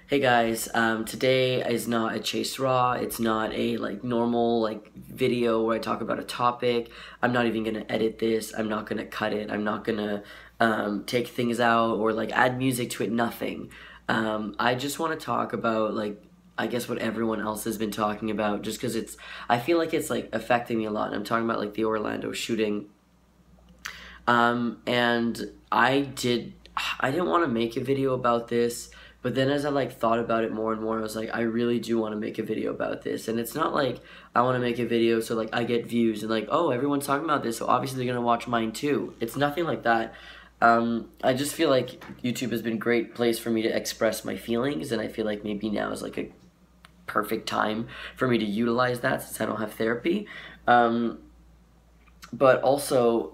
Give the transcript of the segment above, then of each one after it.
Hey guys, today is not a chase raw. It's not a normal video where I talk about a topic. I'm not even gonna edit this. I'm not gonna cut it. I'm not gonna take things out or add music to it. Nothing. I just want to talk about I guess what everyone else has been talking about. Just because I feel like it's affecting me a lot. And I'm talking about the Orlando shooting. And I didn't want to make a video about this. But then as I thought about it more and more, I was like, I really do want to make a video about this. And it's not like I want to make a video so I get views and oh, everyone's talking about this, so obviously they're going to watch mine too. It's nothing like that. I just feel like YouTube has been a great place for me to express my feelings, and I feel like maybe now is a perfect time for me to utilize that since I don't have therapy. But also,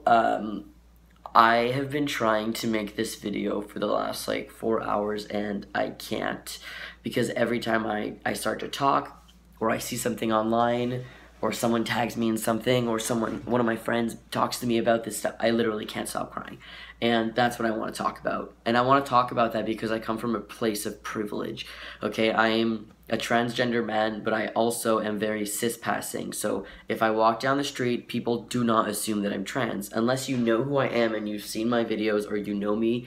I have been trying to make this video for the last 4 hours and I can't, because every time I start to talk or I see something online or someone tags me in something or one of my friends talks to me about this stuff, I literally can't stop crying. And that's what I want to talk about. And I want to talk about that because I come from a place of privilege. Okay, I am a transgender man, but I also am very cis-passing. So if I walk down the street, people do not assume that I'm trans. Unless you know who I am and you've seen my videos or you know me,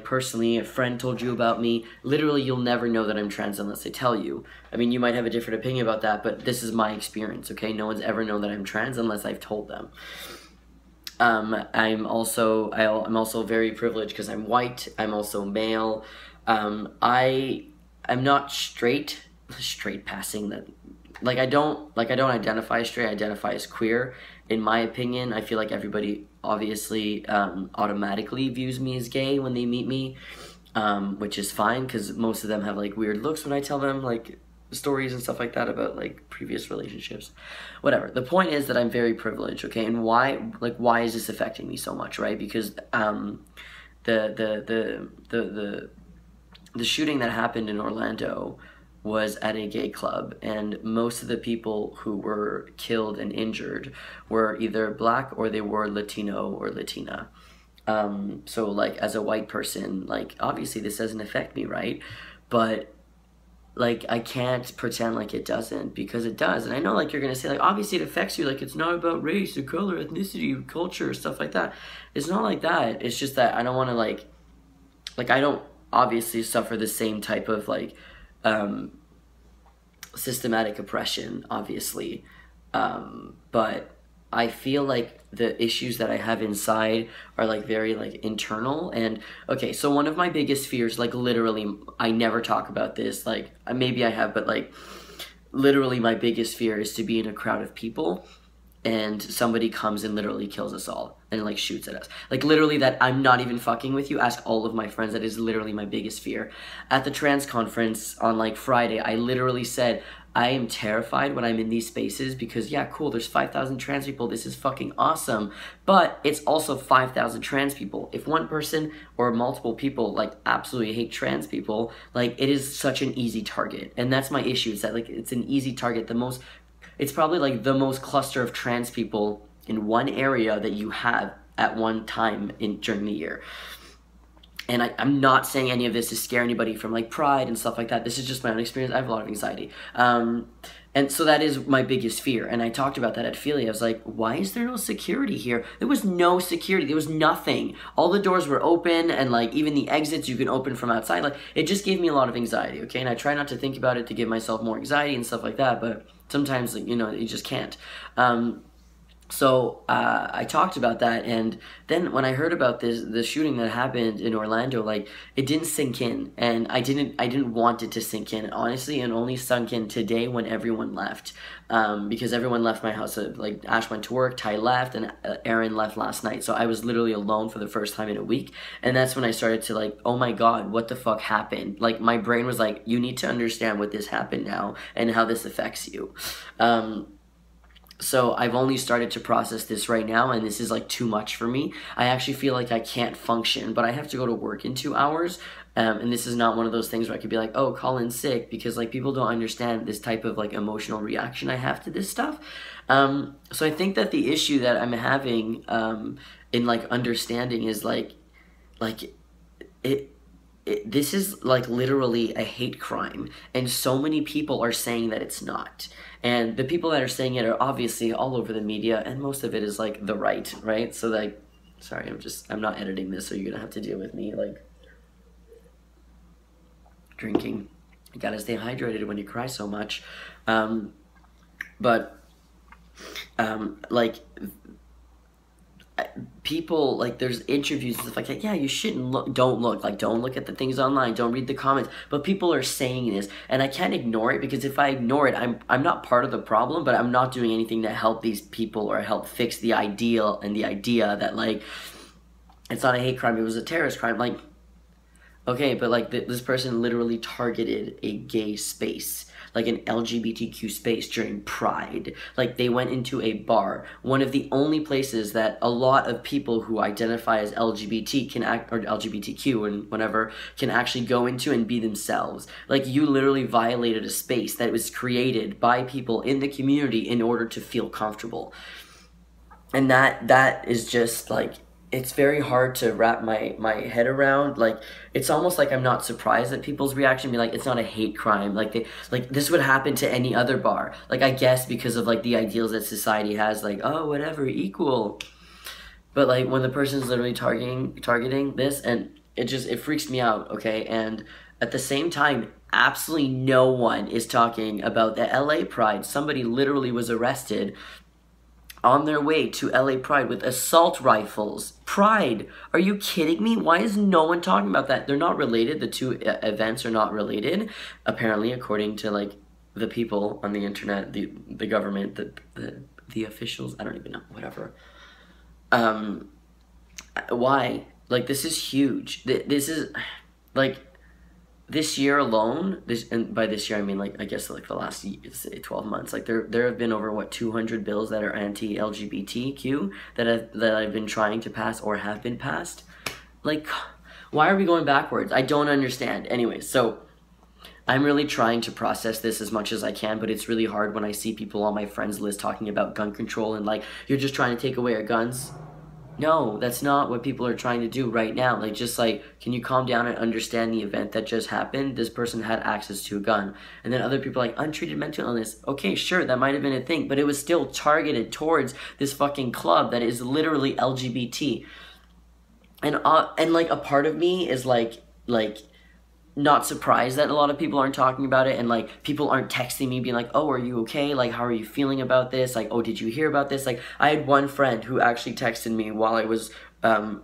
personally, a friend told you about me, literally you'll never know that I'm trans unless I tell you. I mean, you might have a different opinion about that, but this is my experience, okay? No one's ever known that I'm trans unless I've told them. I'm also very privileged because I'm white. I'm also male. I'm not straight passing. That I don't identify as straight. I identify as queer. In my opinion, I feel like everybody obviously automatically views me as gay when they meet me, which is fine because most of them have weird looks when I tell them stories and stuff like that about previous relationships. Whatever. The point is that I'm very privileged, okay? And why is this affecting me so much, right? Because the shooting that happened in Orlando was at a gay club, and most of the people who were killed and injured were either black or they were Latino or Latina. So as a white person, obviously this doesn't affect me, right? But I can't pretend like it doesn't, because it does. And I know you're gonna say obviously it affects you, it's not about race or color, ethnicity, culture, stuff like that. It's not like that. It's just that I don't want to I don't obviously suffer the same type of systematic oppression, obviously, but I feel the issues that I have inside are very internal. And okay, so one of my biggest fears, literally, I never talk about this, maybe I have, but literally my biggest fear is to be in a crowd of people and somebody comes and literally kills us all and shoots at us. Literally, that I'm not even fucking with you. Ask all of my friends. That is literally my biggest fear. At the trans conference on Friday, I literally said, I am terrified when I'm in these spaces because, yeah, cool, there's 5,000 trans people. This is fucking awesome. But it's also 5,000 trans people. If one person or multiple people absolutely hate trans people, it is such an easy target. And that's my issue. Is that it's an easy target. It's probably the most cluster of trans people in one area that you have at one time during the year. And I'm not saying any of this to scare anybody from pride and stuff like that. This is just my own experience. I have a lot of anxiety. And so that is my biggest fear. And I talked about that at Philly. I was like, why is there no security here? There was no security. There was nothing. All the doors were open, and even the exits you can open from outside. It just gave me a lot of anxiety, okay? And I try not to think about it to give myself more anxiety and stuff like that, but sometimes, you just can't. So I talked about that, and then when I heard about the shooting that happened in Orlando, it didn't sink in, and I didn't want it to sink in. Honestly, it only sunk in today when everyone left, because everyone left my house. Ash went to work, Ty left, and Aaron left last night. So I was literally alone for the first time in a week, and that's when I started to oh my god, what the fuck happened? My brain was you need to understand what this happened now and how this affects you. So I've only started to process this right now, and this is too much for me. I actually feel I can't function, but I have to go to work in 2 hours, and this is not one of those things where I could be oh, call in sick, because people don't understand this type of emotional reaction I have to this stuff. So I think that the issue that I'm having in understanding is it this is like literally a hate crime, and so many people are saying that it's not. And the people that are saying it are obviously all over the media, and most of it is like the right? So like, sorry, I'm not editing this, so you're gonna have to deal with me like drinking. You gotta stay hydrated when you cry so much. Like people, like, there's interviews and stuff like that. Yeah, you shouldn't look, don't look at the things online, don't read the comments, but people are saying this, and I can't ignore it, because if I ignore it, I'm not part of the problem, but I'm not doing anything to help these people or help fix the ideal and the idea that, like, it's not a hate crime, it was a terrorist crime. Like, okay, but like this person literally targeted a gay space, like an LGBTQ space during Pride. Like, they went into a bar, one of the only places that a lot of people who identify as LGBT can act, or LGBTQ and whatever, can actually go into and be themselves. Like, you literally violated a space that was created by people in the community in order to feel comfortable. And that is just like, it's very hard to wrap my head around. Like, it's almost like I'm not surprised at people's reaction, be like, it's not a hate crime, like this would happen to any other bar, like, I guess because of like the ideals that society has, like, oh, whatever, equal. But like, when the person's literally targeting this, and it freaks me out, okay? And at the same time, absolutely no one is talking about the LA Pride. Somebody literally was arrested on their way to LA Pride with assault rifles. Pride. Are you kidding me? Why is no one talking about that? They're not related. The two events are not related, apparently, according to like the people on the internet, the government, the officials. I don't even know. Whatever. Why? Like, this is huge. This is like, this year alone, and by this year I mean, like, I guess like the last 12 months, like there have been over, what, 200 bills that are anti-LGBTQ that I've been trying to pass or have been passed. Like, why are we going backwards? I don't understand. Anyway, so I'm really trying to process this as much as I can, but it's really hard when I see people on my friends list talking about gun control and like, you're just trying to take away our guns. No, that's not what people are trying to do right now. Like, just like, can you calm down and understand the event that just happened? This person had access to a gun. And then other people are like, untreated mental illness. Okay, sure, that might have been a thing, but it was still targeted towards this fucking club that is literally LGBT. And like, a part of me is like not surprised that a lot of people aren't talking about it, and like, people aren't texting me being like, oh, are you okay, like, how are you feeling about this, like, oh, did you hear about this? Like, I had one friend who actually texted me while I was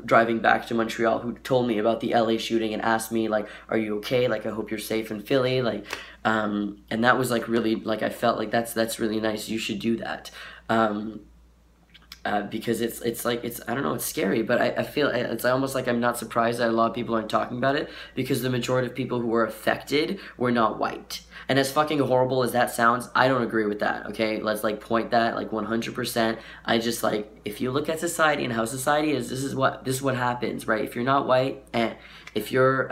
driving back to Montreal, who told me about the LA shooting and asked me like, are you okay, like, I hope you're safe in Philly, like, and that was like really, like, I felt like that's really nice, you should do that. Because it's like, I don't know, it's scary, but I feel it's almost like I'm not surprised that a lot of people aren't talking about it, because the majority of people who were affected were not white. And as fucking horrible as that sounds, I don't agree with that, okay? Let's like point that like 100%. I just, like, if you look at society and how society is, this is what happens, right? If you're not white, if you're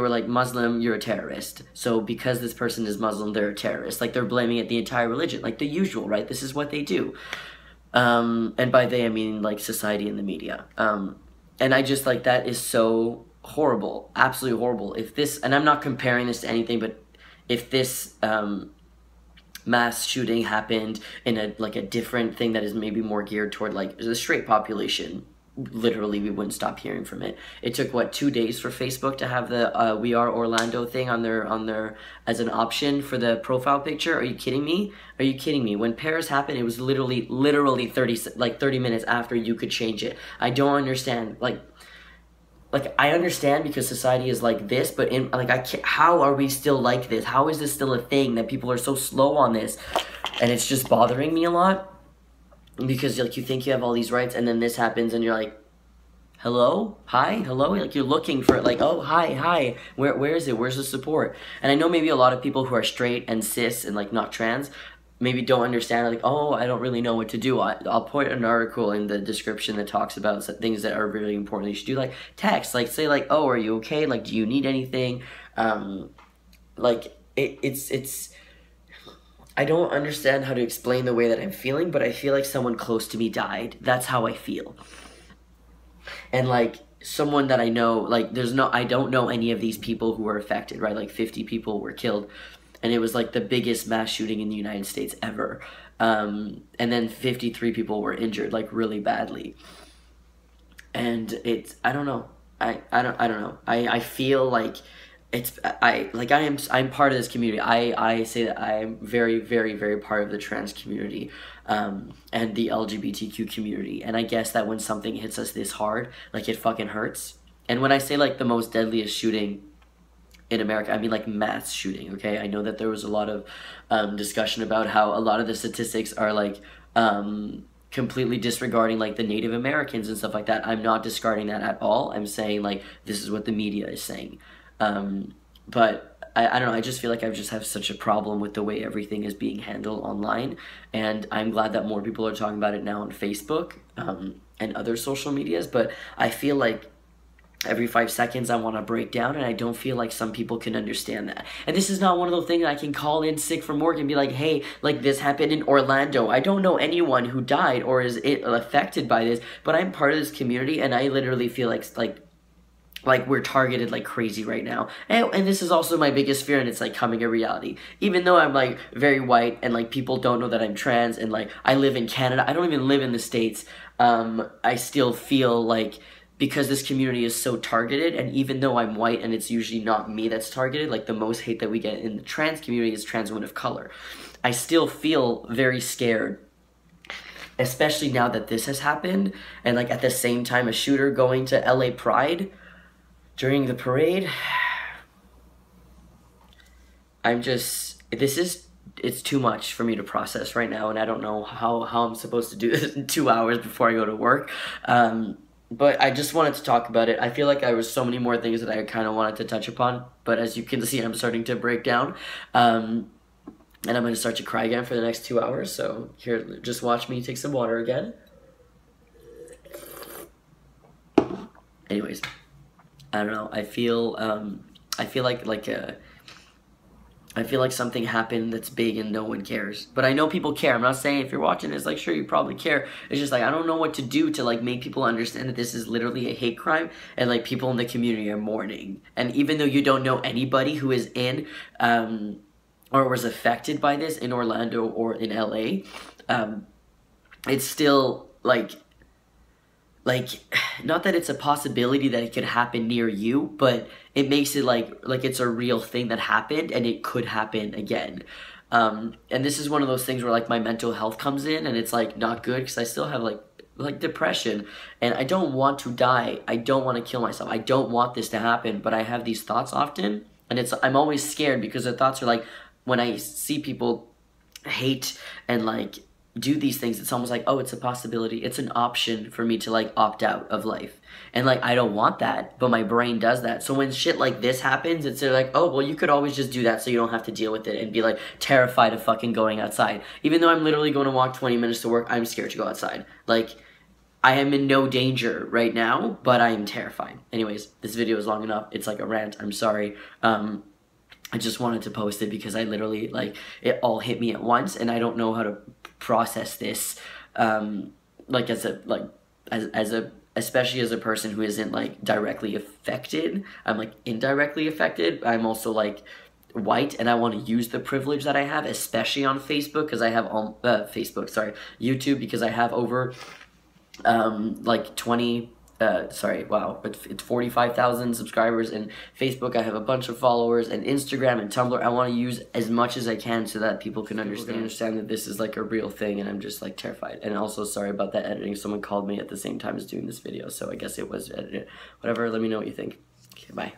like Muslim, you're a terrorist. So because this person is Muslim, they're a terrorist. Like, they're blaming it the entire religion, like the usual, right? This is what they do. And by they, I mean like society and the media. And I just, like, that is so horrible, absolutely horrible. If this, and I'm not comparing this to anything, but if this mass shooting happened in a different thing that is maybe more geared toward like the straight population, literally we wouldn't stop hearing from it. It took, what, 2 days for Facebook to have the We Are Orlando thing on their as an option for the profile picture. Are you kidding me? Are you kidding me? When Paris happened, it was literally 30 minutes after you could change it. I don't understand. Like I understand because society is like this, but in like, I can't, how are we still like this? How is this still a thing that people are so slow on this? And it's just bothering me a lot. Because, like, you think you have all these rights, and then this happens, and you're like, hello? Hi? Hello? Like, you're looking for it, like, oh, hi. Where is it? Where's the support? And I know maybe a lot of people who are straight and cis and, like, not trans maybe don't understand, like, oh, I don't really know what to do. I'll put an article in the description that talks about things that are really important you should do, like, text, like, say, like, oh, are you okay? Like, do you need anything? Like, it's I don't understand how to explain the way that I'm feeling, but I feel like someone close to me died. That's how I feel. And like, someone that I know, like, I don't know any of these people who were affected, right? Like 50 people were killed, and it was like the biggest mass shooting in the United States ever. And then 53 people were injured, like really badly. And I don't know. I don't know. I feel like I'm part of this community. I say that I am very, very, very part of the trans community, and the LGBTQ community. And I guess that when something hits us this hard, like, it fucking hurts. And when I say like the most deadliest shooting in America, I mean like mass shooting, okay? I know that there was a lot of discussion about how a lot of the statistics are like completely disregarding like the Native Americans and stuff like that. I'm not discarding that at all. I'm saying like this is what the media is saying. But I don't know, I just feel like I just have such a problem with the way everything is being handled online, and I'm glad that more people are talking about it now on Facebook and other social medias, but I feel like every 5 seconds I want to break down, and I don't feel like some people can understand that. And this is not one of those things I can call in sick from work and be like, hey, like, this happened in Orlando. I don't know anyone who died or is affected by this, but I'm part of this community, and I literally feel like we're targeted like crazy right now. And this is also my biggest fear, and it's like coming a reality. Even though I'm like very white, and like people don't know that I'm trans, and like I live in Canada, I don't even live in the States, I still feel like, because this community is so targeted, and even though I'm white and it's usually not me that's targeted, like the most hate that we get in the trans community is trans women of color, I still feel very scared, especially now that this has happened, and like at the same time a shooter going to LA Pride during the parade. It's too much for me to process right now, and I don't know how I'm supposed to do this in 2 hours before I go to work. But I just wanted to talk about it. I feel like there was so many more things that I kind of wanted to touch upon, but as you can see, I'm starting to break down. And I'm going to start to cry again for the next 2 hours, so here, just watch me take some water again. Anyways, I don't know, I feel like something happened that's big and no one cares. But I know people care. I'm not saying if you're watching this, like, sure, you probably care. It's just like, I don't know what to do to like make people understand that this is literally a hate crime, and like people in the community are mourning. And even though you don't know anybody who is in or was affected by this in Orlando or in LA, it's still like not that it's a possibility that it could happen near you, but it makes it like it's a real thing that happened, and it could happen again. And this is one of those things where like my mental health comes in, and it's like not good, because I still have like depression, and I don't want to die. I don't want to kill myself. I don't want this to happen, but I have these thoughts often, and I'm always scared, because the thoughts are like, when I see people hate and like do these things, it's almost like, oh, it's a possibility, it's an option for me to like opt out of life, and like I don't want that, but my brain does that. So when shit like this happens, it's like, oh, well, you could always just do that so you don't have to deal with it and be like terrified of fucking going outside. Even though I'm literally going to walk 20 minutes to work, I'm scared to go outside. Like, I am in no danger right now, but I am terrified. Anyways, this video is long enough. It's like a rant. I'm sorry. I just wanted to post it because I literally, like, it all hit me at once, and I don't know how to process this, like, especially as a person who isn't, like, directly affected. I'm, like, indirectly affected. I'm also, like, white, and I want to use the privilege that I have, especially on Facebook, because I have, YouTube, because I have over, like, 45,000 subscribers, and Facebook I have a bunch of followers, and Instagram and Tumblr I want to use as much as I can so that people can understand that this is like a real thing, and I'm just like terrified. And also sorry about that editing. Someone called me at the same time as doing this video, so I guess it was edited. Whatever, let me know what you think. Okay, bye.